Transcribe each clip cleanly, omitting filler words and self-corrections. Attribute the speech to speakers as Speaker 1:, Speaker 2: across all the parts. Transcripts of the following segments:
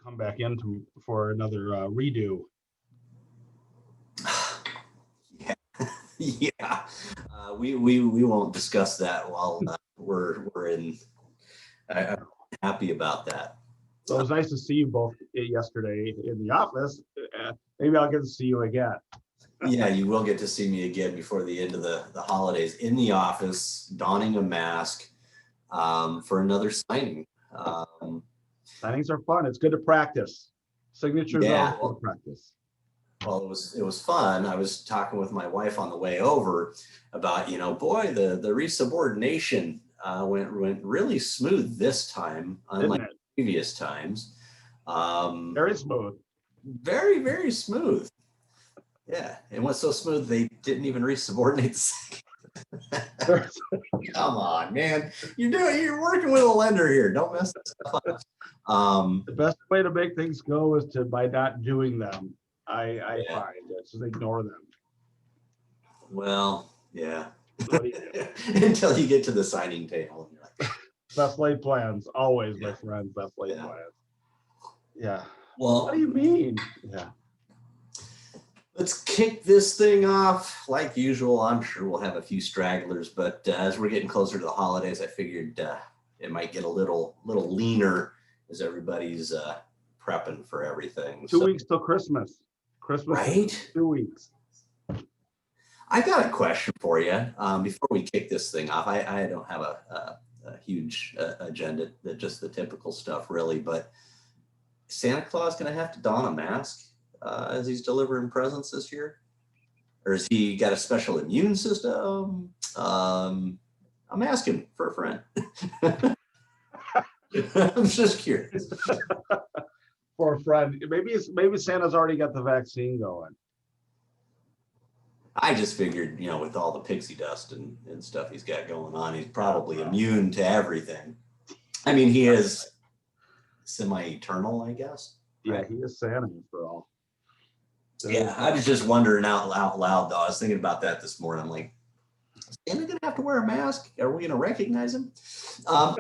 Speaker 1: come back in for another redo.
Speaker 2: Yeah, we won't discuss that while we're in. I'm happy about that.
Speaker 1: So it was nice to see you both yesterday in the office. Maybe I'll get to see you again.
Speaker 2: Yeah, you will get to see me again before the end of the holidays in the office, donning a mask for another signing.
Speaker 1: Signings are fun. It's good to practice. Signatures are good to practice.
Speaker 2: Well, it was fun. I was talking with my wife on the way over about, boy, the resubordination went really smooth this time, unlike previous times.
Speaker 1: Very smooth.
Speaker 2: Very, very smooth. Yeah, and what's so smooth they didn't even resubordinate the second. Come on, man. You're working with a lender here. Don't mess that stuff up.
Speaker 1: The best way to make things go is by not doing them. I find it's just ignore them.
Speaker 2: Well, yeah. Until you get to the signing table. You're like,
Speaker 1: best laid plans, always, my friend. Best laid plans. Yeah. Well, what do you mean? Yeah.
Speaker 2: Let's kick this thing off like usual. I'm sure we'll have a few stragglers, but as we're getting closer to the holidays, I figured it might get a little leaner as everybody's prepping for everything.
Speaker 1: 2 weeks till Christmas.
Speaker 2: Right?
Speaker 1: 2 weeks.
Speaker 2: I got a question for you before we kick this thing off. I don't have a huge agenda, just the typical stuff really, but is Santa Claus going to have to don a mask as he's delivering presents this year? Or has he got a special immune system? I'm asking for a friend. I'm just curious.
Speaker 1: For a friend. Maybe Santa's already got the vaccine going.
Speaker 2: I just figured, with all the pixie dust and stuff he's got going on, he's probably immune to everything. I mean, he is semi-eternal, I guess.
Speaker 1: Yeah, he is Santa for all.
Speaker 2: Yeah, I was just wondering out loud, though. I was thinking about that this morning. I'm like, is Santa going to have to wear a mask? Are we going to recognize him? I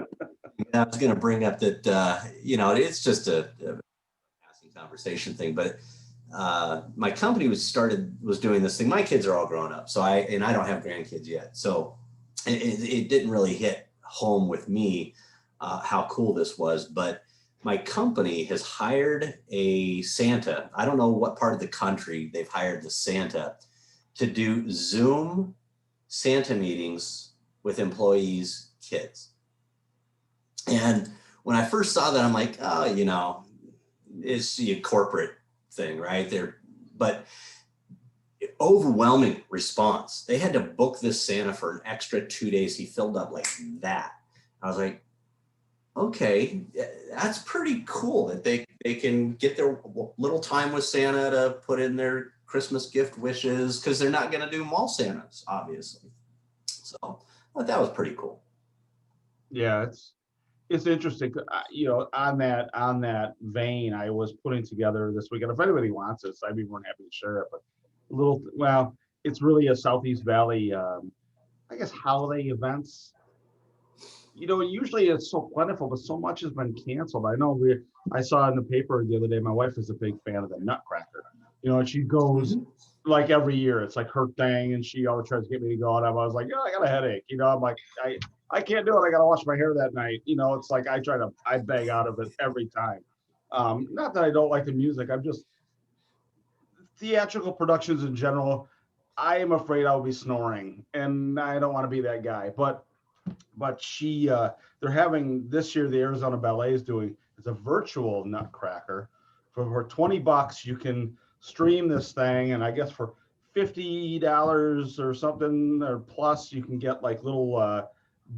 Speaker 2: was going to bring up that, it's just a passing conversation thing, but my company was doing this thing. My kids are all grown up, so I don't have grandkids yet. So it didn't really hit home with me how cool this was, but my company has hired a Santa. I don't know what part of the country they've hired the Santa to do Zoom Santa meetings with employees' kids. And when I first saw that, I'm like, oh, it's a corporate thing, right there. But overwhelming response. They had to book this Santa for an extra 2 days. He filled up like that. I was like, okay, that's pretty cool that they can get their little time with Santa to put in their Christmas gift wishes, because they're not going to do mall Santas, obviously. So I thought that was pretty cool.
Speaker 1: Yeah, it's interesting. On that vein, I was putting together this weekend. If anybody wants this, I'd be more than happy to share it. But it's really a Southeast Valley, I guess, holiday events. Usually it's so plentiful, but so much has been canceled. I saw in the paper the other day, my wife is a big fan of the Nutcracker. And she goes like every year. It's like her thing, and she always tries to get me to go. And I was like, I got a headache. I'm like, I can't do it. I got to wash my hair that night. It's like I beg out of it every time. Not that I don't like the music. I'm just theatrical productions in general. I am afraid I'll be snoring, and I don't want to be that guy. But they're having this year, the Arizona Ballet is doing, it's a virtual Nutcracker. For $20 you can stream this thing, and I guess for $50 or something or plus you can get like little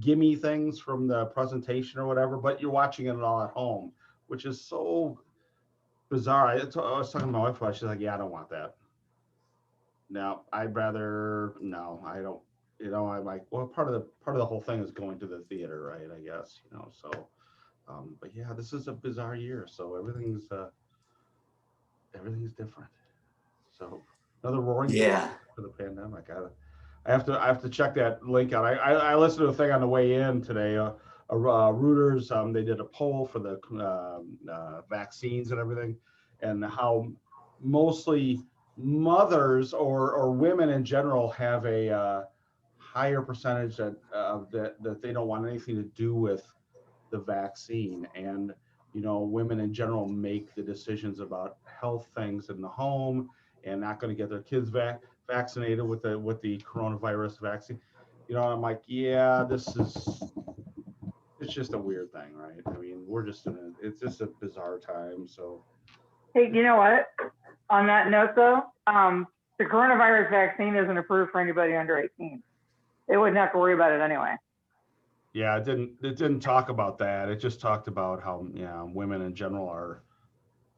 Speaker 1: gimme things from the presentation or whatever, but you're watching it all at home, which is so bizarre. I was talking to my wife about it. She's like, yeah, I don't want that. No, I don't. I'm like, well, part of the whole thing is going to the theater, right? I guess, so, but yeah, this is a bizarre year. So everything's different. So another roaring for the pandemic. I have to check that link out. I listened to a thing on the way in today Reuters, they did a poll for the vaccines and everything, and how mostly mothers or women in general have a higher percentage that they don't want anything to do with the vaccine. And women in general make the decisions about health things in the home and not going to get their kids vaccinated with the coronavirus vaccine. I'm like, yeah, it's just a weird thing, right? I mean, it's just a bizarre time. So
Speaker 3: Hey, you know what? On that note, though, the coronavirus vaccine isn't approved for anybody under 18. They wouldn't have to worry about it anyway.
Speaker 1: yeah, it didn't talk about that. It just talked about how women in general are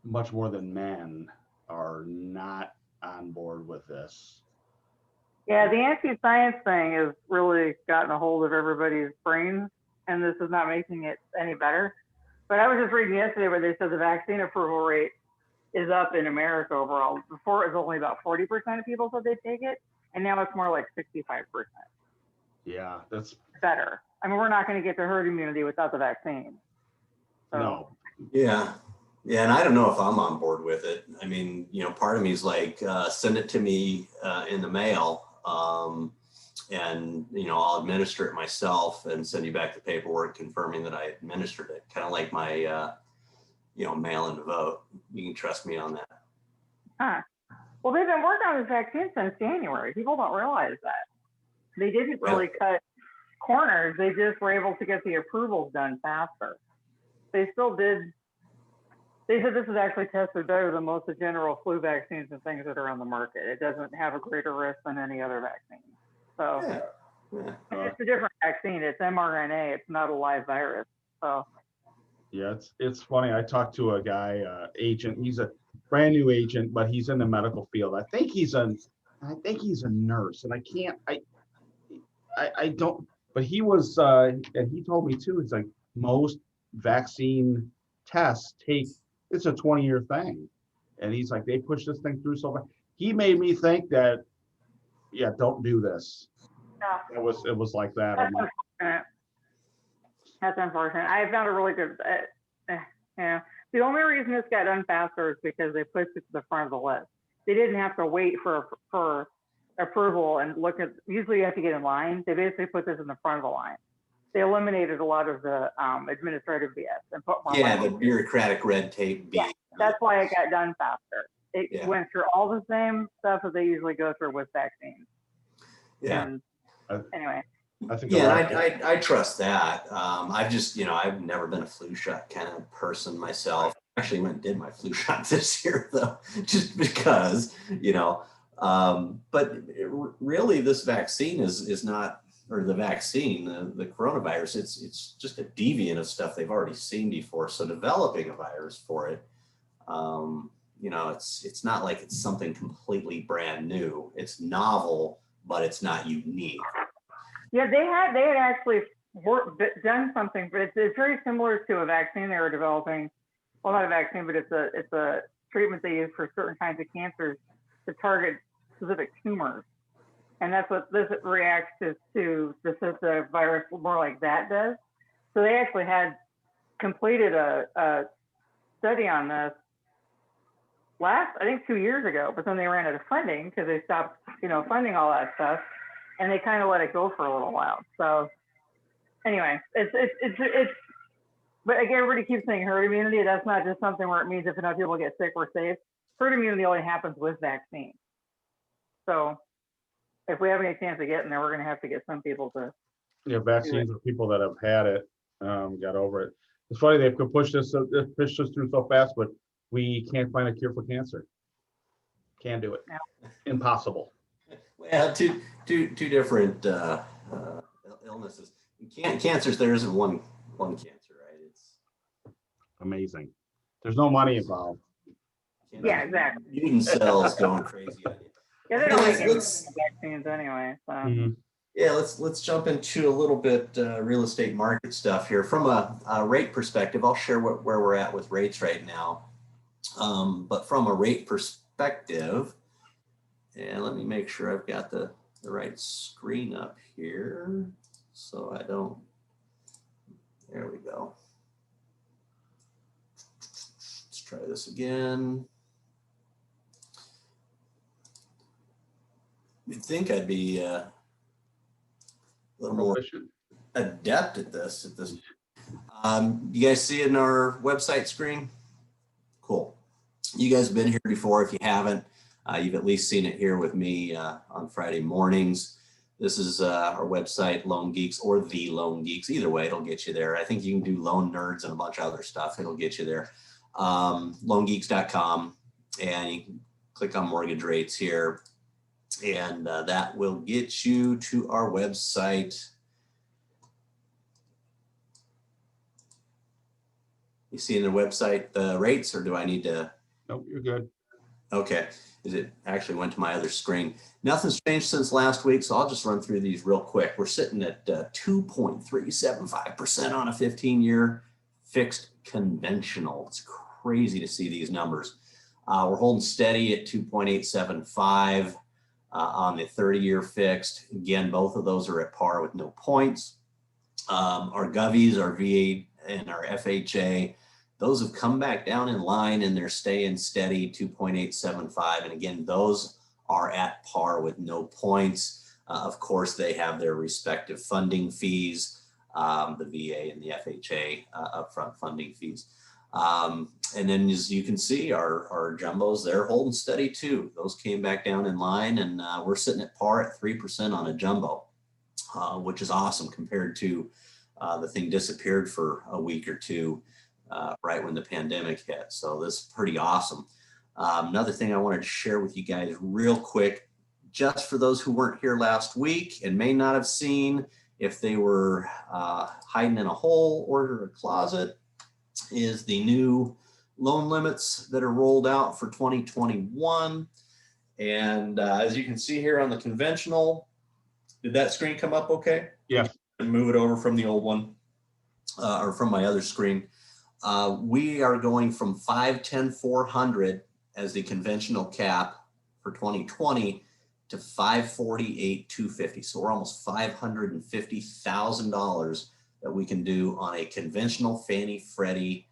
Speaker 1: much more than men are not on board with this.
Speaker 3: Yeah, the anti-science thing has really gotten a hold of everybody's brains, and this is not making it any better. But I was just reading yesterday where they said the vaccine approval rate is up in America overall. Before it was only about 40% of people said they'd take it, and now it's more like 65%.
Speaker 1: Yeah, that's
Speaker 3: better. I mean, we're not going to get to herd immunity without the vaccine. So.
Speaker 2: No. Yeah. Yeah. And I don't know if I'm on board with it. I mean, part of me is like, send it to me in the mail. And I'll administer it myself and send you back the paperwork confirming that I administered it. Kind of like my, mail-in vote. You can trust me on that.
Speaker 3: Huh. Well, they've been working on this vaccine since January. People don't realize that. They didn't really cut corners. They just were able to get the approvals done faster. They still did. They said this is actually tested better than most of the general flu vaccines and things that are on the market. It doesn't have a greater risk than any other vaccine. So it's a different vaccine. It's mRNA. It's not a live virus. So
Speaker 1: yeah, it's funny. I talked to a guy, agent. He's a brand new agent, but he's in the medical field. I think he's a nurse, and I don't. But he was, and he told me too. It's like most vaccine tests it's a 20-year thing, and he's like, they push this thing through so fast. He made me think that, yeah, don't do this.
Speaker 3: yeah.
Speaker 1: It was like that.
Speaker 3: That's unfortunate. That's unfortunate. I found a really good. The only reason this got done faster is because they pushed it to the front of the list. They didn't have to wait for approval and look at. Usually, you have to get in line. They basically put this in the front of the line. They eliminated a lot of the administrative BS and put more.
Speaker 2: Yeah, the bureaucratic red tape.
Speaker 3: Yeah, that's why it got done faster. It went through all the same stuff that they usually go through with vaccines.
Speaker 2: Yeah.
Speaker 3: And anyway.
Speaker 1: I think.
Speaker 2: Yeah, I trust that. I've just, I've never been a flu shot kind of person myself. Actually went and did my flu shot this year though, just because, but really this vaccine is not, or the vaccine, the coronavirus, it's just a deviant of stuff they've already seen before. So developing a virus for it, it's not like it's something completely brand new. It's novel, but it's not unique.
Speaker 3: Yeah, they had actually done something, but it's very similar to a vaccine they were developing. Well, not a vaccine, but it's a treatment they use for certain kinds of cancers to target specific tumors. And that's what this reacts to the virus more like that does. So they actually had completed a study on this I think 2 years ago, but then they ran out of funding because they stopped, funding all that stuff, and they kind of let it go for a little while. So anyway, it's but again, everybody keeps saying herd immunity. That's not just something where it means if enough people get sick, we're safe. Herd immunity only happens with vaccines. So if we have any chance of getting there, we're going to have to get some people to.
Speaker 1: Yeah, vaccines for people that have had it, got over it. It's funny they could push this through so fast, but we can't find a cure for cancer. Can't do it.
Speaker 3: No.
Speaker 1: Impossible.
Speaker 2: Well, two different illnesses. Cancers. There isn't one cancer, right? It's
Speaker 1: amazing. There's no money involved.
Speaker 3: Yeah, exactly.
Speaker 2: Mutant cells going crazy on you.
Speaker 3: Yeah, they don't make vaccines anyway. So.
Speaker 1: Mm-hmm.
Speaker 2: Yeah, let's jump into a little bit real estate market stuff here. From a rate perspective, I'll share where we're at with rates right now. But from a rate perspective, and let me make sure I've got the right screen up here so I don't go. Let's try this again. You'd think I'd be a little more adept at this. You guys see it in our website screen? Cool. You guys have been here before. If you haven't, you've at least seen it here with me on Friday mornings. This is our website, Loan Geeks or The Loan Geeks. Either way, it'll get you there. I think you can do Loan Nerds and a bunch of other stuff. It'll get you there. Loangeeks.com, and you can click on mortgage rates here, and that will get you to our website. You see in the website the rates, or do I need to?
Speaker 1: Nope, you're good. Okay.
Speaker 2: It actually went to my other screen. Nothing's changed since last week, so I'll just run through these real quick. We're sitting at 2.375% on a 15-year fixed conventional. It's crazy to see these numbers. We're holding steady at 2.875 on the 30-year fixed. Again, both of those are at par with no points. Our govies, our VA, and our FHA, those have come back down in line, and they're staying steady, 2.875. And again, those are at par with no points. Of course, they have their respective funding fees, the VA and the FHA upfront funding fees. And then as you can see, our jumbos, they're holding steady too. Those came back down in line, and we're sitting at par at 3% on a jumbo, which is awesome compared to the thing disappeared for a week or two right when the pandemic hit. So this is pretty awesome. Another thing I wanted to share with you guys real quick, just for those who weren't here last week and may not have seen, if they were hiding in a hole or a closet, is the new loan limits that are rolled out for 2021. And as you can see here on the conventional, did that screen come up okay?
Speaker 1: Yeah.
Speaker 2: And move it over from the old one or from my other screen. We are going from 510,400 as the conventional cap for 2020 to 548,250. So we're almost $550,000 that we can do on a conventional Fannie Freddie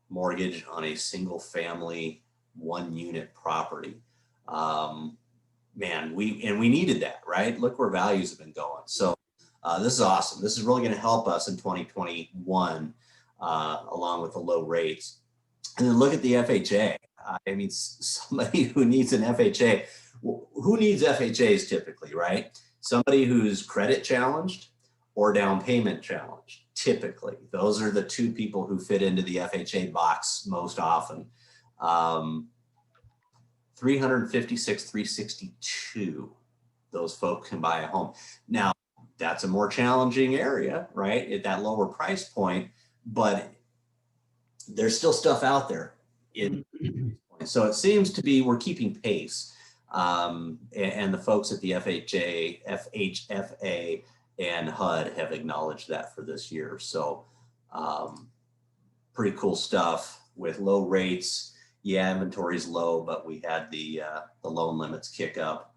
Speaker 2: mortgage on a single family 1-unit property. Man, we needed that, right? Look where values have been going. So this is awesome. This is really going to help us in 2021, along with the low rates. And then look at the FHA. I mean, somebody who needs an FHA, who needs FHAs typically, right? Somebody who's credit challenged or down payment challenged. Typically, those are the two people who fit into the FHA box most often. 356, 362, those folks can buy a home. Now, that's a more challenging area, right? At that lower price point, but there's still stuff out there. So it seems to be, we're keeping pace. And the folks at the FHA, FHFA, and HUD have acknowledged that for this year. So pretty cool stuff with low rates. Yeah, inventory is low, but we had the loan limits kick up.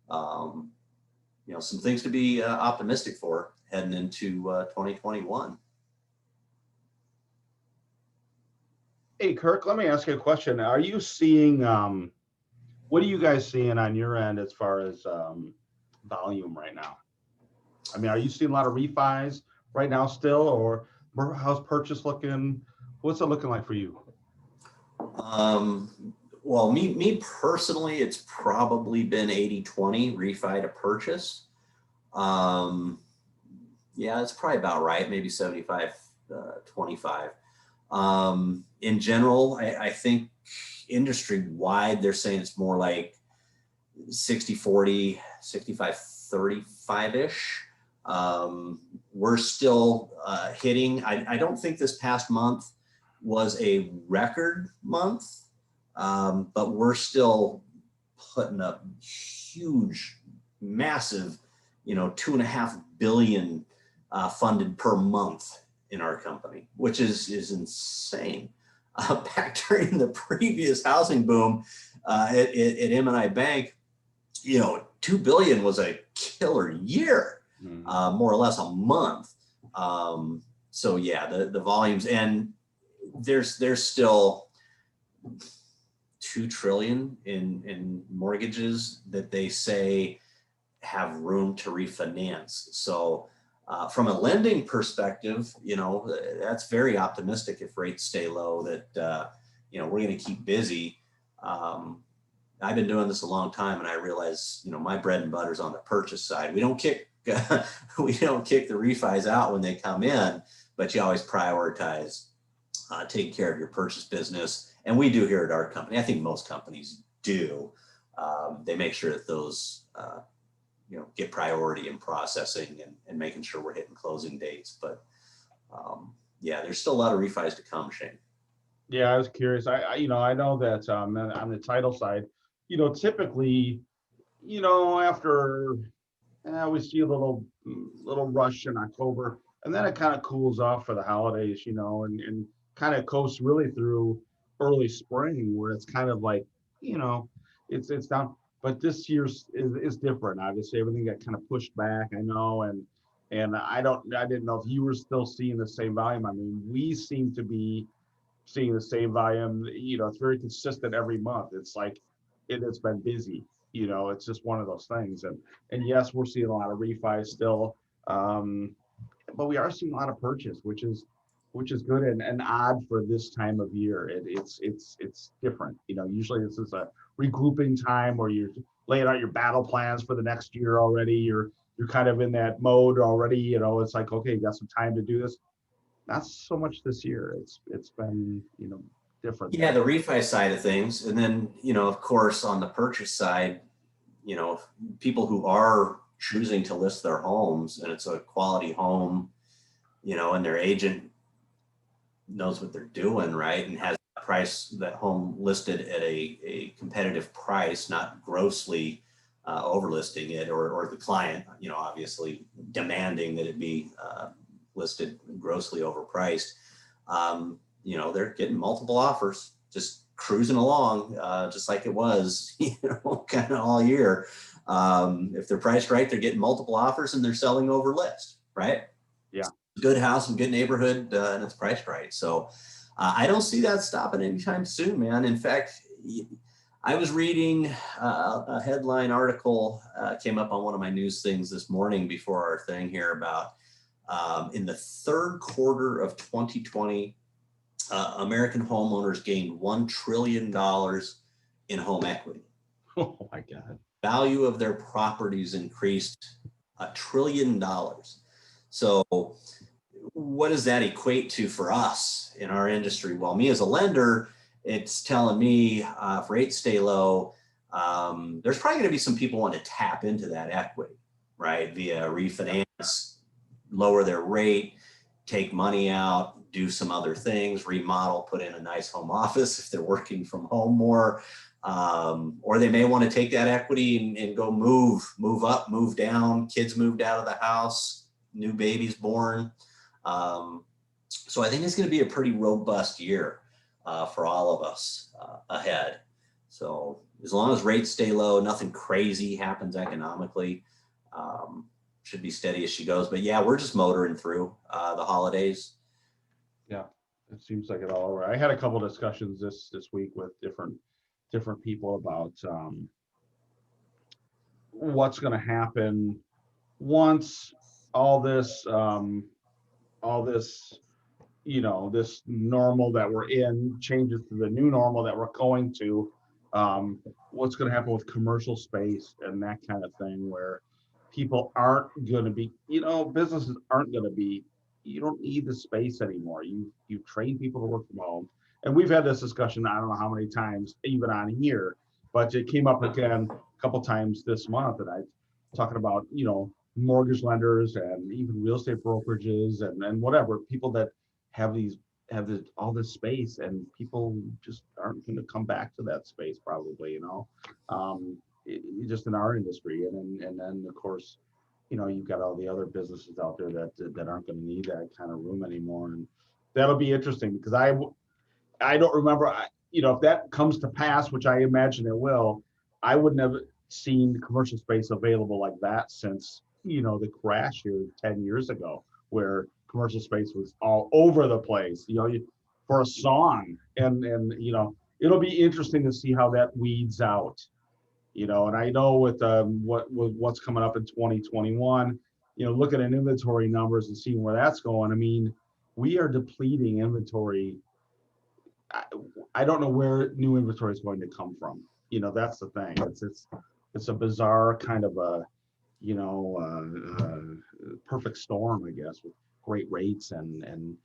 Speaker 2: You know, some things to be optimistic for heading into 2021.
Speaker 1: Hey, Kirk, let me ask you a question. Are you seeing, what are you guys seeing on your end as far as volume right now? I mean, are you seeing a lot of refis right now still, or how's purchase looking? What's it looking like for you?
Speaker 2: Well, me personally, it's probably been 80-20 refi to purchase. Yeah, it's probably about right. Maybe 75-25. In general, I think industry wide, they're saying it's more like 60-40, 65-35-ish. We're still hitting, I don't think this past month was a record month, but we're still putting up huge, massive, $2.5 billion funded per month in our company, which is insane. Back during the previous housing boom at M&I Bank, $2 billion was a killer year, more or less a month. So yeah, the volumes, and there's still 2 trillion in mortgages that they say have room to refinance. So from a lending perspective, that's very optimistic if rates stay low, that we're going to keep busy. I've been doing this a long time, and I realize, my bread and butter is on the purchase side. We don't kick we don't kick the refis out when they come in, but you always prioritize taking care of your purchase business. And we do here at our company. I think most companies do. They make sure that those get priority in processing and making sure we're hitting closing dates. But yeah, there's still a lot of refis to come, Shane.
Speaker 1: Yeah, I was curious. I know that on the title side, typically, after we see a little rush in October, and then it kind of cools off for the holidays, and kind of coasts really through early spring, where it's kind of like, it's down. But this year's is different. Obviously, everything got kind of pushed back. I know, and I didn't know if you were still seeing the same volume. I mean, we seem to be seeing the same volume. It's very consistent every month. It's like it's been busy. It's just one of those things. And yes, we're seeing a lot of refis still, but we are seeing a lot of purchase, which is good and odd for this time of year. It's different. Usually this is a regrouping time where you're laying out your battle plans for the next year already. You're kind of in that mode already. It's like, okay, you got some time to do this. Not so much this year. It's been, different.
Speaker 2: Yeah, the refi side of things. And then, of course, on the purchase side, people who are choosing to list their homes, and it's a quality home, and their agent knows what they're doing, right? And has that home listed at a competitive price, not grossly overlisting it, or the client, obviously demanding that it be listed grossly overpriced. They're getting multiple offers, just cruising along, just like it was, kind of all year. If they're priced right, they're getting multiple offers and they're selling over list, right?
Speaker 1: Yeah.
Speaker 2: Good house and good neighborhood, and it's priced right. So I don't see that stopping anytime soon, man. In fact, I was reading a headline article, came up on one of my news things this morning before our thing here, about in the third quarter of 2020, American homeowners gained $1 trillion in home equity.
Speaker 1: Oh my God.
Speaker 2: Value of their properties increased $1 trillion. So what does that equate to for us in our industry? Well, me as a lender, it's telling me if rates stay low, there's probably going to be some people wanting to tap into that equity, right? Via refinance, lower their rate, take money out, do some other things, remodel, put in a nice home office if they're working from home more. Or they may want to take that equity and go move up, move down. Kids moved out of the house, new babies born. So I think it's going to be a pretty robust year for all of us ahead. So as long as rates stay low, nothing crazy happens economically, should be steady as she goes. But yeah, we're just motoring through the holidays.
Speaker 1: Yeah, it seems like it all over. I had a couple of discussions this week with different people about what's going to happen once all this this normal that we're in changes to the new normal that we're going to. What's going to happen with commercial space and that kind of thing, where people aren't going to be, businesses aren't going to be. You don't need the space anymore. You've trained people to work from home, and we've had this discussion. I don't know how many times, even on here, but it came up again a couple times this month, and I talking about mortgage lenders and even real estate brokerages and whatever, people that have all this space, and people just aren't going to come back to that space probably, just in our industry. And then of course, you've got all the other businesses out there that aren't going to need that kind of room anymore. And that'll be interesting, because I don't remember, if that comes to pass, which I imagine it will, I wouldn't have seen the commercial space available like that since, the crash here 10 years ago, where commercial space was all over the place, for a song. And, it'll be interesting to see how that weeds out, and I know with what's coming up in 2021, looking at inventory numbers and seeing where that's going. I mean, we are depleting inventory. I don't know where new inventory is going to come from. That's the thing. It's a bizarre kind of a, perfect storm, I guess, with great rates and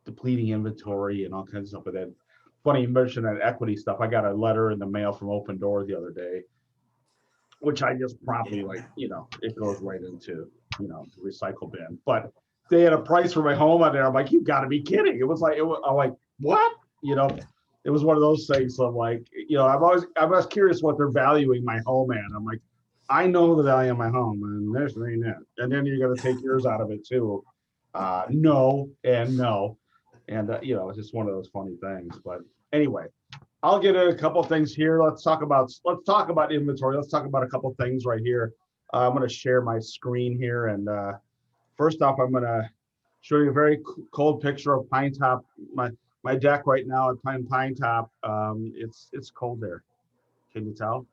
Speaker 1: depleting inventory and all kinds of stuff. But then, funny you mentioned that equity stuff. I got a letter in the mail from Open Door the other day, which I just promptly it goes right into, the recycle bin. But they had a price for my home on there. I'm like, you got to be kidding. I'm like, what? It was one of those things. So I'm like, I'm always curious what they're valuing my home at. I'm like, I know the value of my home, and there's ain't it. And then you're going to take yours out of it too. No and no. And, it's just one of those funny things. But anyway, I'll get a couple of things here. Let's talk about inventory. Let's talk about a couple of things right here. I'm going to share my screen here. And first off, I'm going to show you a very cold picture of Pine Top. My deck right now at Pine Top. It's cold there. Can you tell?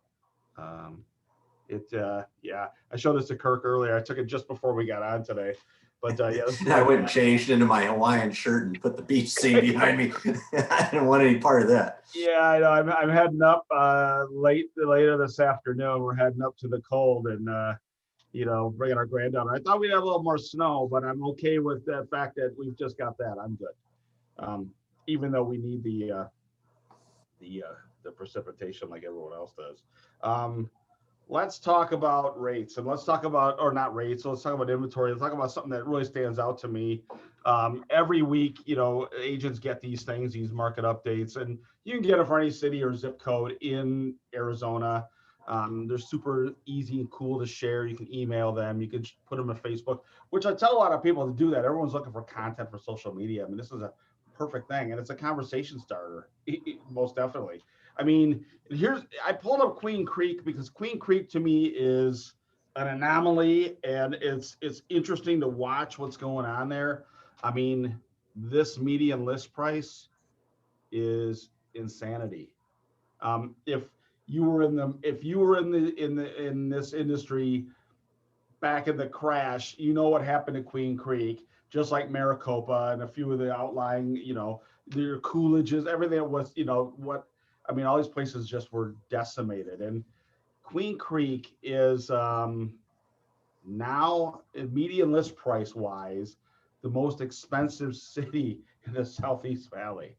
Speaker 1: Yeah, I showed this to Kirk earlier. I took it just before we got on today. But
Speaker 2: I went and changed into my Hawaiian shirt and put the beach scene behind me. I didn't want any part of that.
Speaker 1: Yeah, I know. I'm heading up later this afternoon. We're heading up to the cold and bringing our granddaughter. I thought we'd have a little more snow, but I'm okay with the fact that we've just got that. I'm good. Even though we need the precipitation like everyone else does. Let's talk about rates, and let's talk about, or not rates, so let's talk about inventory. Let's talk about something that really stands out to me. Every week, agents get these things, these market updates, and you can get them for any city or zip code in Arizona. They're super easy and cool to share. You can email them. You can put them on Facebook, which I tell a lot of people to do that. Everyone's looking for content for social media. I mean, this is a perfect thing, and it's a conversation starter, most definitely. I mean, I pulled up Queen Creek because Queen Creek to me is an anomaly, and it's interesting to watch what's going on there. I mean, this median list price is insanity. If you were in this industry back in the crash, what happened to Queen Creek, just like Maricopa and a few of the outlying, their Coolidges, everything that was, all these places just were decimated. And Queen Creek is now, median list price wise, the most expensive city in the Southeast Valley.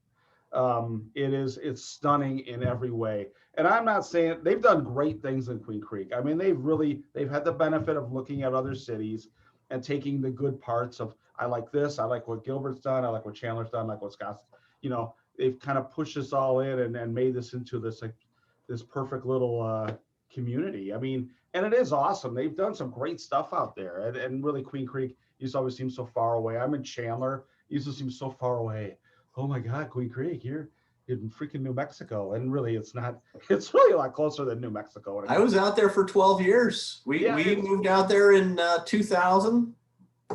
Speaker 1: It's stunning in every way. And I'm not saying they've done great things in Queen Creek. I mean, they've had the benefit of looking at other cities and taking the good parts of, I like this, I like what Gilbert's done, I like what Chandler's done, I like what Scott's, they've kind of pushed us all in and made this into this perfect little community. I mean, and it is awesome. They've done some great stuff out there. And really, Queen Creek used to always seem so far away. I'm in Chandler, used to seem so far away. Oh my God, Queen Creek, you're in freaking New Mexico. And really, it's not. It's really a lot closer than New Mexico.
Speaker 2: I was out there for 12 years. We moved out there in 2000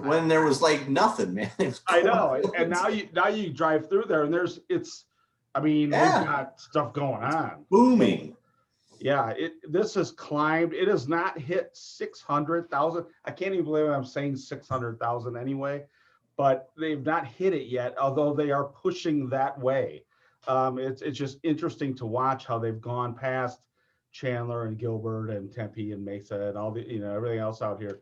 Speaker 2: when there was like nothing, man.
Speaker 1: I know. And now you drive through there and they've got stuff going on.
Speaker 2: Booming.
Speaker 1: Yeah, this has climbed. It has not hit 600,000. I can't even believe I'm saying 600,000 anyway, but they've not hit it yet, although they are pushing that way. It's just interesting to watch how they've gone past Chandler and Gilbert and Tempe and Mesa and all the, everything else out here.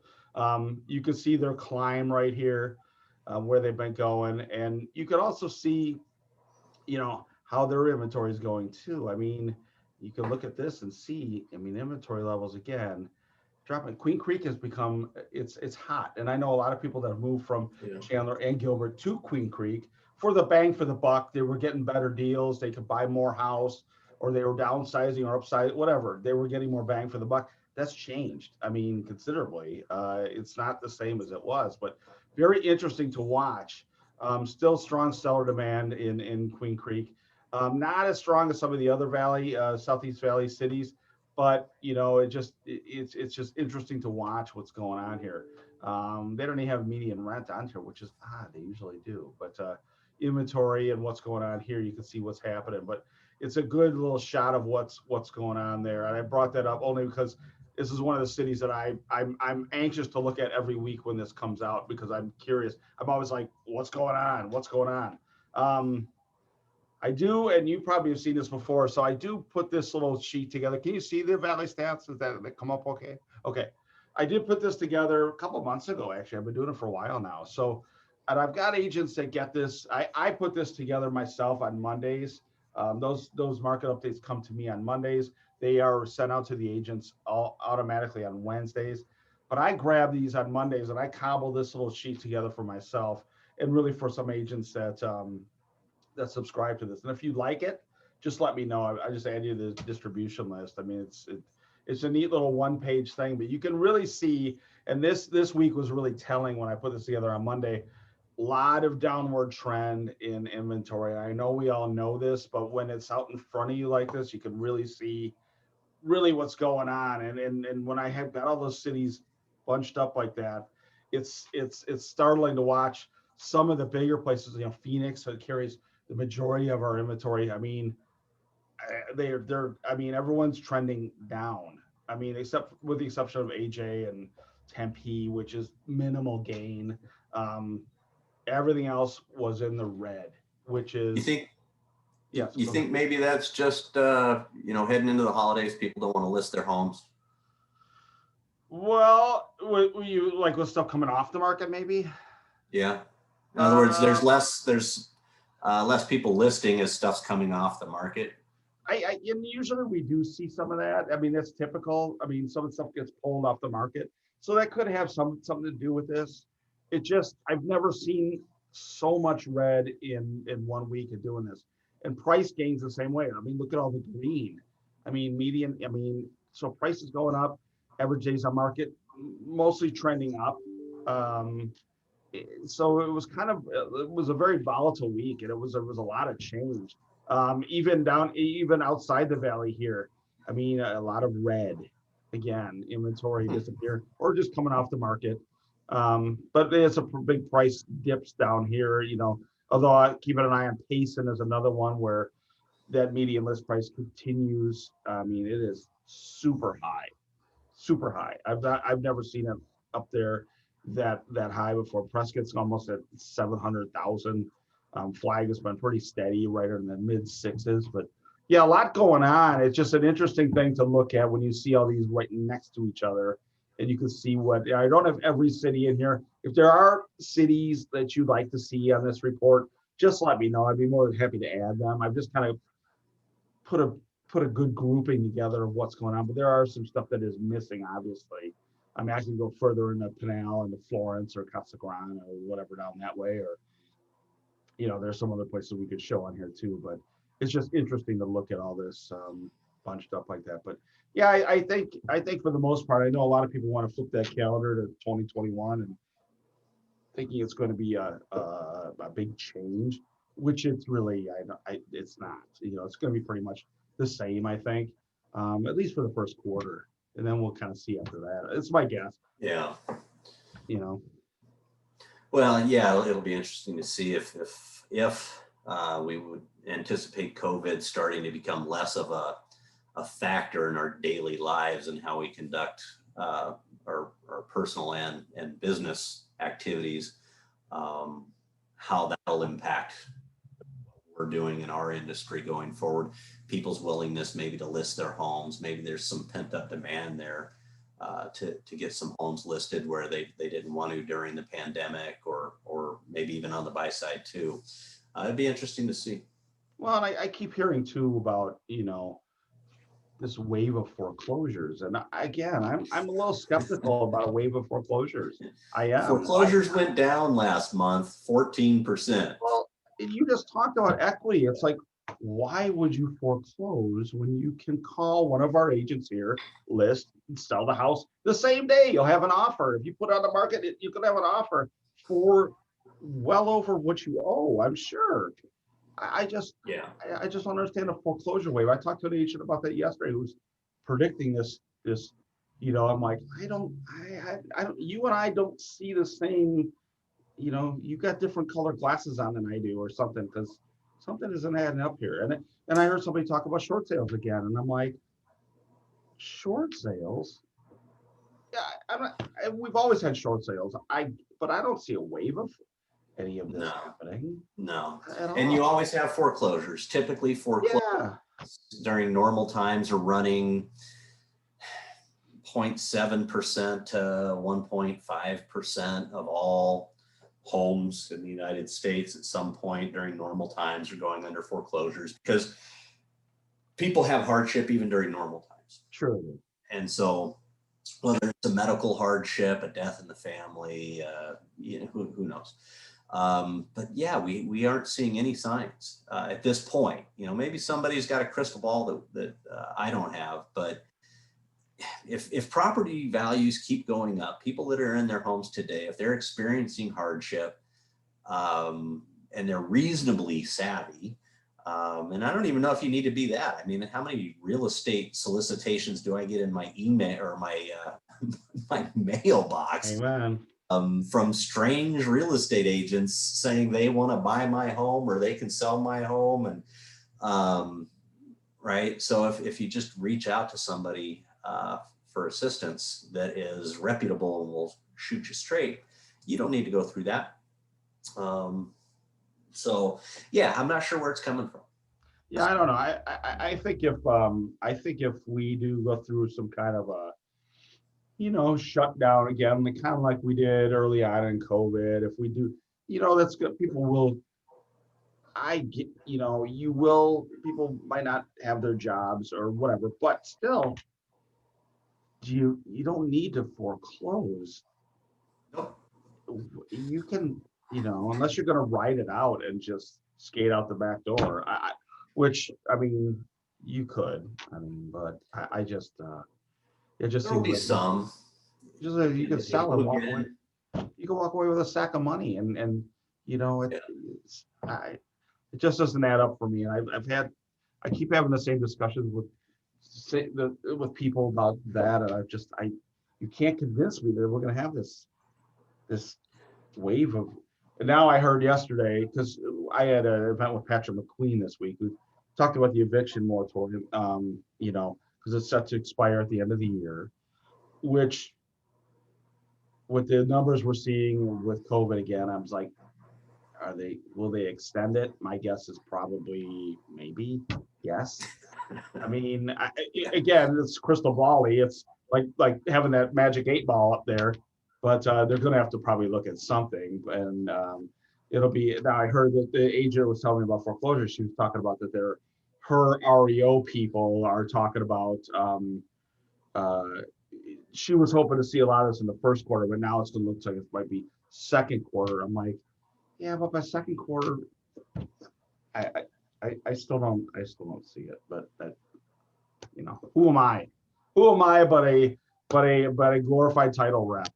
Speaker 1: You can see their climb right here, where they've been going. And you can also see, how their inventory is going too. I mean, you can look at this and see, inventory levels again, dropping. Queen Creek has become, it's hot. And I know a lot of people that have moved from Chandler and Gilbert to Queen Creek for the bang for the buck. They were getting better deals. They could buy more house, or they were downsizing or upsizing, whatever. They were getting more bang for the buck. That's changed, considerably. It's not the same as it was, but very interesting to watch. Still strong seller demand in Queen Creek. Not as strong as some of the other Southeast Valley cities, but it's just interesting to watch what's going on here. They don't even have median rent on here, which is odd. They usually do, but inventory and what's going on here, you can see what's happening. But it's a good little shot of what's going on there. And I brought that up only because this is one of the cities that I'm anxious to look at every week when this comes out because I'm curious. I'm always like, what's going on? What's going on? Um, I do, and you probably have seen this before. So I do put this little sheet together. Can you see the Valley stats? Is that come up okay? Okay. I did put this together a couple months ago, actually. I've been doing it for a while now. So, and I've got agents that get this. I put this together myself on Mondays. Those market updates come to me on Mondays. They are sent out to the agents all automatically on Wednesdays. But I grab these on Mondays and I cobble this little sheet together for myself and really for some agents that subscribe to this. And if you like it, just let me know. I just add you to the distribution list. I mean, it's a neat little one-page thing, but you can really see. And this week was really telling when I put this together on Monday. A lot of downward trend in inventory. I know we all know this, but when it's out in front of you like this, you can really see really what's going on. And when I have got all those cities bunched up like that, it's startling to watch some of the bigger places. Phoenix that carries the majority of our inventory. I mean, they're I mean, everyone's trending down. I mean, except with the exception of AJ and Tempe, which is minimal gain. Um, Everything else was in the red, which
Speaker 2: You
Speaker 1: is
Speaker 2: think
Speaker 1: yes.
Speaker 2: you
Speaker 1: Go ahead.
Speaker 2: think maybe that's just heading into the holidays, people don't want to list their homes?
Speaker 1: Well, were you like with stuff coming off the market, maybe?
Speaker 2: Yeah. In other words,
Speaker 1: Uh,
Speaker 2: there's less people listing as stuff's coming off the market.
Speaker 1: and usually we do see some of that. I mean, that's typical. I mean, some of the stuff gets pulled off the market, so that could have something to do with this. It just I've never seen so much red in 1 week of doing this, and price gains the same way. I mean, look at all the green. I mean, median. I mean, so prices going up, average days on market mostly trending up. Um, so it was kind of it was a very volatile week, and it was a lot of change. Even outside the valley here, I mean, a lot of red. Again, inventory
Speaker 2: Hmm.
Speaker 1: disappear or just coming off the market. But there's a big price dips down here. Although I keep an eye on Payson is another one where that median list price continues. I mean, it is super high, super high. I've never seen it up there that high before. Prescott's almost at 700,000. Flag has been pretty steady, right in the mid sixes. But yeah, a lot going on. It's just an interesting thing to look at when you see all these right next to each other, and you can see what. I don't have every city in here. If there are cities that you'd like to see on this report, just let me know. I'd be more than happy to add them. I've just kind of put a put a good grouping together of what's going on, but there are some stuff that is missing, obviously. I mean, I can go further into Pinal and Florence or Casa Grande or whatever down that way, or there's some other places we could show on here too. But it's just interesting to look at all this bunched up like that. But yeah, I think for the most part, I know a lot of people want to flip that calendar to 2021 and thinking it's going to be a big change, which it's really it's not. It's going to be pretty much the same, I think, at least for the first quarter, and then we'll kind of see after that. It's my guess.
Speaker 2: Yeah.
Speaker 1: You know.
Speaker 2: Well, yeah, it'll be interesting to see if we would anticipate COVID starting to become less of a factor in our daily lives and how we conduct our personal and business activities, how that'll impact what we're doing in our industry going forward. People's willingness maybe to list their homes. Maybe there's some pent up demand there to get some homes listed where they didn't want to during the pandemic, or maybe even on the buy side too. It'd be interesting to see.
Speaker 1: Well, and I keep hearing too about this wave of foreclosures, and again, I'm a little skeptical about a wave of foreclosures. I am.
Speaker 2: Foreclosures went down last month 14%.
Speaker 1: Well, you just talked about equity. It's like, why would you foreclose when you can call one of our agents here, list, and sell the house the same day? You'll have an offer. If you put it on the market, you could have an offer for well over what you owe, I'm sure. I just,
Speaker 2: Yeah.
Speaker 1: I just don't understand a foreclosure wave. I talked to an agent about that yesterday who's predicting this I'm like, I don't, you and I don't see the same, you got different color glasses on than I do or something, because something isn't adding up here. And I heard somebody talk about short sales again, and I'm like, short sales? Yeah, we've always had short sales. But I don't see a wave of any of this
Speaker 2: No,
Speaker 1: happening
Speaker 2: no.
Speaker 1: at
Speaker 2: And you
Speaker 1: all.
Speaker 2: always have foreclosures. Typically foreclosures
Speaker 1: Yeah,
Speaker 2: during normal times are running 0.7% to 1.5% of all homes in the United States at some point during normal times are going under foreclosures, because people have hardship even during normal times.
Speaker 1: sure.
Speaker 2: And so whether it's a medical hardship, a death in the family, who knows? But yeah, we aren't seeing any signs at this point. Maybe somebody's got a crystal ball that I don't have, but if property values keep going up, people that are in their homes today, if they're experiencing hardship, and they're reasonably savvy, and I don't even know if you need to be that. I mean, how many real estate solicitations do I get in my email or my my mailbox
Speaker 1: Amen.
Speaker 2: from strange real estate agents saying they want to buy my home or they can sell my home, and right. So if you just reach out to somebody for assistance that is reputable and will shoot you straight, you don't need to go through that. So yeah, I'm not sure where it's coming from.
Speaker 1: Yeah, I don't know. I think if we do go through some kind of a shutdown again, kind of like we did early on in COVID, if we do, that's good. People will. I get, people might not have their jobs or whatever, but still, you don't need to foreclose.
Speaker 2: Nope.
Speaker 1: You can, unless you're going to ride it out and just skate out the back door, which, I mean, you could, but I just, it just
Speaker 2: There'll
Speaker 1: seems
Speaker 2: be
Speaker 1: like
Speaker 2: some.
Speaker 1: you could sell and walk away.
Speaker 2: Again,
Speaker 1: You can walk away with a sack of money, and
Speaker 2: yeah.
Speaker 1: it just doesn't add up for me. And I keep having the same discussions with people about that, and you can't convince me that we're going to have this wave of. And now I heard yesterday, because I had an event with Patrick McQueen this week. We talked about the eviction moratorium, because it's set to expire at the end of the year, which with the numbers we're seeing with COVID again, I was like, will they extend it? My guess is probably maybe yes. I mean, again, it's crystal ball-y. It's like having that magic 8 ball up there, but they're going to have to probably look at something. And it'll be now. I heard that the agent was telling me about foreclosure. She was talking about that her REO people are talking about. Uh, she was hoping to see a lot of this in the first quarter, but now it's going to look like it might be second quarter. I'm like, yeah, but by second quarter, I I still don't see it. But that, who am I? Who am I but a glorified title rep?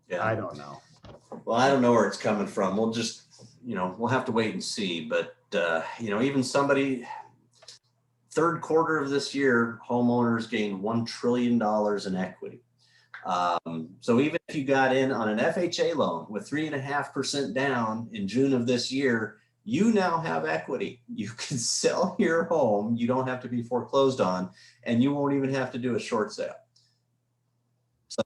Speaker 2: Yeah.
Speaker 1: I don't know.
Speaker 2: Well, I don't know where it's coming from. We'll just, we'll have to wait and see. But, even somebody, third quarter of this year, homeowners gained $1 trillion in equity. So even if you got in on an FHA loan with 3.5% down in June of this year, you now have equity. You can sell your home. You don't have to be foreclosed on, and you won't even have to do a short sale. So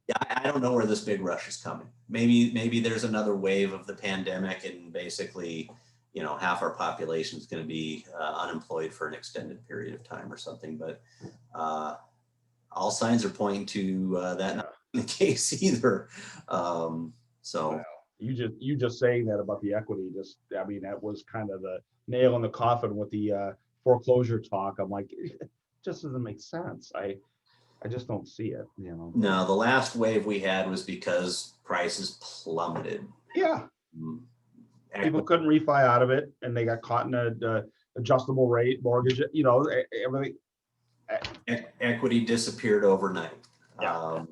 Speaker 2: yeah, I don't know where this big rush is coming. Maybe there's another wave of the pandemic, and basically, half our population is going to be unemployed for an extended period of time or something. But all signs are pointing to that not being the case either. So
Speaker 1: wow. You just saying that about the equity, that was kind of the nail in the coffin with the foreclosure talk. I'm like, it just doesn't make sense. I just don't see it.
Speaker 2: No, the last wave we had was because prices plummeted.
Speaker 1: Yeah. People couldn't refi out of it, and they got caught in a adjustable rate mortgage. Everything.
Speaker 2: Equity disappeared overnight.
Speaker 1: Yeah.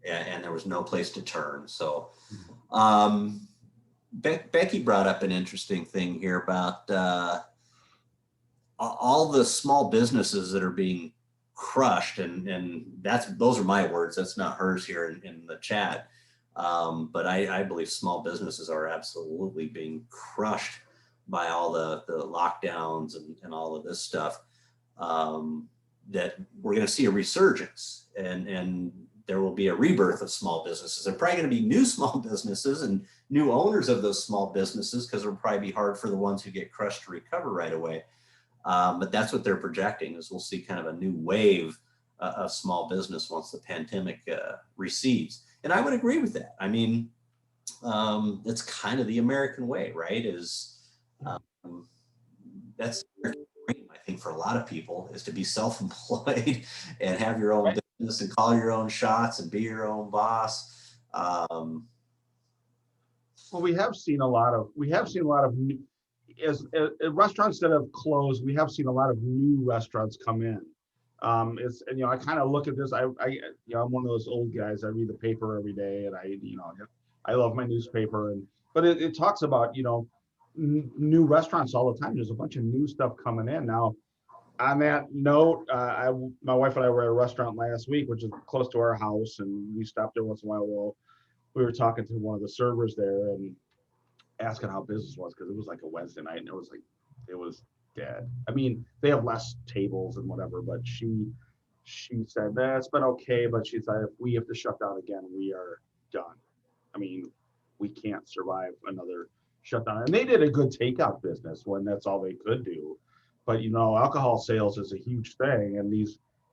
Speaker 2: And there was no place to turn. So Becky brought up an interesting thing here about all the small businesses that are being crushed, and those are my words. That's not hers here in the chat. But I believe small businesses are absolutely being crushed by all the lockdowns and all of this stuff. That we're going to see a resurgence, and there will be a rebirth of small businesses. There are probably going to be new small businesses and new owners of those small businesses, because it'll probably be hard for the ones who get crushed to recover right away. But that's what they're projecting, is we'll see kind of a new wave of small business once the pandemic recedes. And I would agree with that. I mean, it's kind of the American way, right? That's the American dream, I think, for a lot of people, is to be self-employed and have your own business and call your own shots and be your own boss.
Speaker 1: Well, we have seen a lot of new, as restaurants that have closed, we have seen a lot of new restaurants come in. It's, and I kind of look at this. I'm one of those old guys. I read the paper every day, and I love my newspaper. But it talks about new restaurants all the time. There's a bunch of new stuff coming in now. On that note, my wife and I were at a restaurant last week, which is close to our house, and we stopped there once in a while. Well, we were talking to one of the servers there and asking how business was, because it was like a Wednesday night, and it was dead. I mean, they have less tables and whatever, but she said that it's been okay, but she said if we have to shut down again, we are done. I mean, we can't survive another shutdown. And they did a good takeout business when that's all they could do. But alcohol sales is a huge thing, and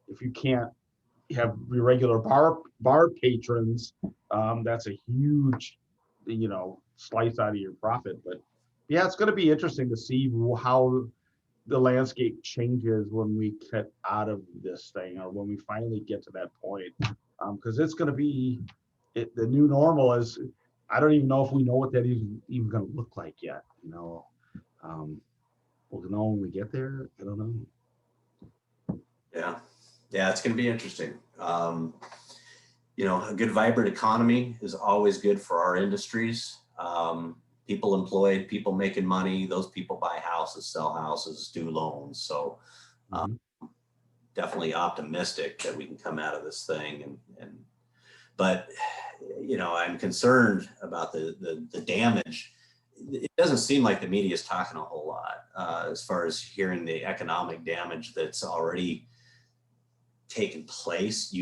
Speaker 1: if you can't have regular bar patrons, that's a huge slice out of your profit. But yeah, it's going to be interesting to see how the landscape changes when we get out of this thing, or when we finally get to that point, because it's going to be the new normal. Is I don't even know if we know what that is even going to look like yet. We'll know when we get there. I don't know.
Speaker 2: Yeah, it's going to be interesting. A good vibrant economy is always good for our industries. People employed, people making money, those people buy houses, sell houses, do loans. So definitely optimistic that we can come out of this thing. But I'm concerned about the damage. It doesn't seem like the media is talking a whole lot as far as hearing the economic damage that's already taken place.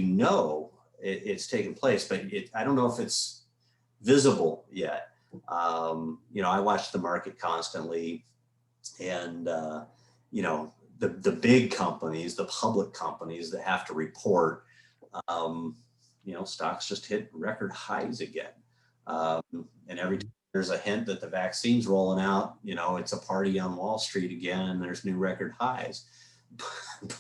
Speaker 2: It's taken place, but I don't know if it's visible yet. I watch the market constantly, and the big companies, the public companies that have to report, stocks just hit record highs again. And every time there's a hint that the vaccine's rolling out, it's a party on Wall Street again, and there's new record highs.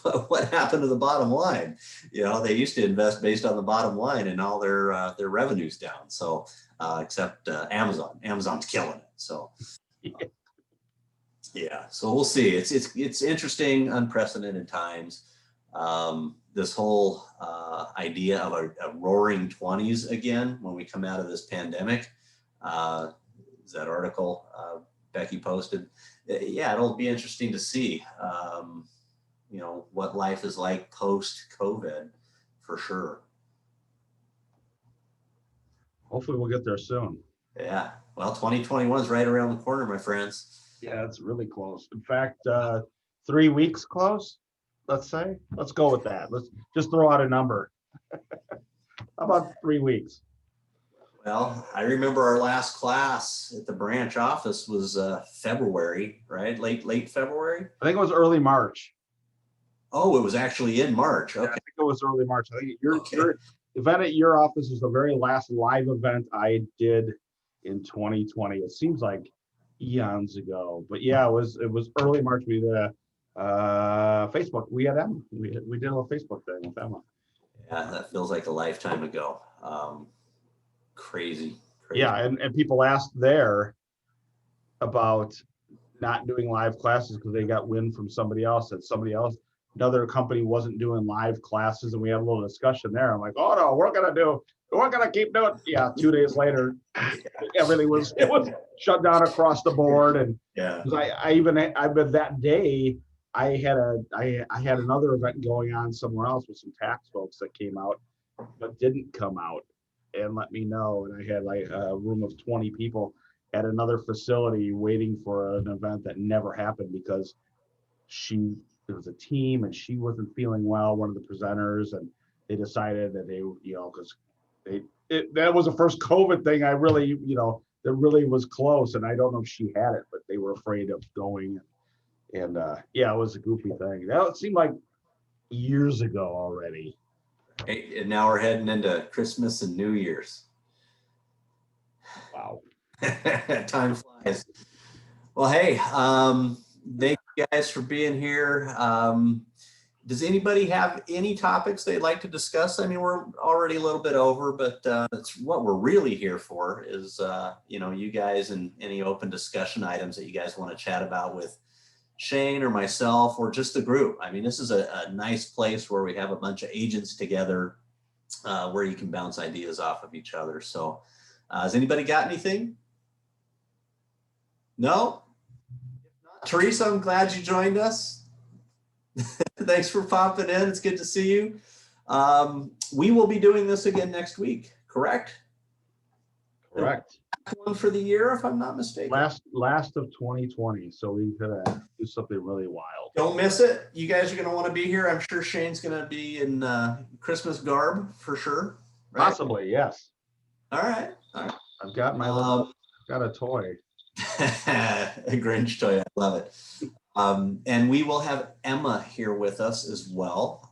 Speaker 2: But what happened to the bottom line? They used to invest based on the bottom line, and all their revenue's down. So except Amazon's killing it. So yeah, so we'll see. It's interesting, unprecedented times. This whole idea of a roaring 20s again when we come out of this pandemic. Is that article Becky posted? Yeah, it'll be interesting to see. What life is like post-COVID, for sure.
Speaker 1: Hopefully we'll get there soon.
Speaker 2: Yeah, well, 2021 is right around the corner, my friends.
Speaker 1: Yeah, it's really close. In fact, 3 weeks close, let's say. Let's go with that. Let's just throw out a number. How about 3 weeks?
Speaker 2: Well, I remember our last class at the branch office was February, right? Late February?
Speaker 1: I think it was early March.
Speaker 2: Oh, it was actually in March. Okay.
Speaker 1: Yeah, I think it was early March. I think your event at your office was the very last live event I did in 2020. It seems like eons ago, but yeah, it was early March. We did Facebook. We had Emma. We did a little Facebook thing with Emma.
Speaker 2: Yeah, that feels like a lifetime ago. Crazy.
Speaker 1: Yeah, and people asked there about not doing live classes because they got wind from somebody else, that another company wasn't doing live classes, and we had a little discussion there. I'm like, oh no, we're gonna keep doing. Yeah, 2 days later, everything was shut down across the board, and
Speaker 2: yeah,
Speaker 1: I bet that day I had another event going on somewhere else with some tax folks that came out, but didn't come out and let me know. And I had like a room of 20 people at another facility waiting for an event that never happened because it was a team and she wasn't feeling well, one of the presenters, and they decided that they, because that was the first COVID thing I really, that really was close. And I don't know if she had it, but they were afraid of going. And yeah, it was a goofy thing. That seemed like years ago already.
Speaker 2: Hey, and now we're heading into Christmas and New Year's.
Speaker 1: Wow.
Speaker 2: Time flies. Well, hey, thank you guys for being here. Does anybody have any topics they'd like to discuss? I mean, we're already a little bit over, but that's what we're really here for is, you guys and any open discussion items that you guys want to chat about with Shane or myself or just the group. I mean, this is a nice place where we have a bunch of agents together where you can bounce ideas off of each other. So has anybody got anything? No? Teresa, I'm glad you joined us. Thanks for popping in. It's good to see you. We will be doing this again next week, correct?
Speaker 1: Correct.
Speaker 2: One for the year, if I'm not mistaken.
Speaker 1: Last of 2020. So we could do something really wild.
Speaker 2: Don't miss it. You guys are going to want to be here. I'm sure Shane's going to be in Christmas garb for sure. Right?
Speaker 1: Possibly, yes.
Speaker 2: All right.
Speaker 1: I've got my little, got a toy.
Speaker 2: A Grinch toy. I love it. And we will have Emma here with us as well.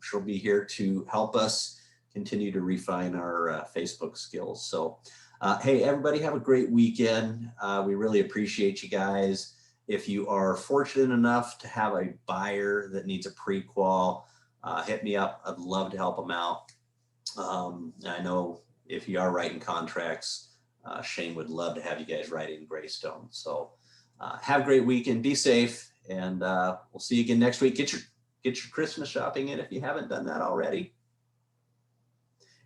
Speaker 2: She'll be here to help us continue to refine our Facebook skills. So, hey, everybody have a great weekend. We really appreciate you guys. If you are fortunate enough to have a buyer that needs a pre-qual, hit me up. I'd love to help them out. I know if you are writing contracts, Shane would love to have you guys write in Greystone. So have a great weekend. Be safe, and we'll see you again next week. Get your Christmas shopping in if you haven't done that already.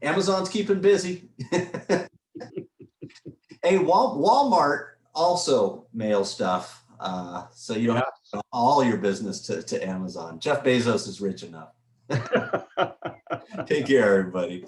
Speaker 2: Amazon's keeping busy. Hey, Walmart also mails stuff, so you don't have to sell all your business to Amazon. Jeff Bezos is rich enough. Take care, everybody.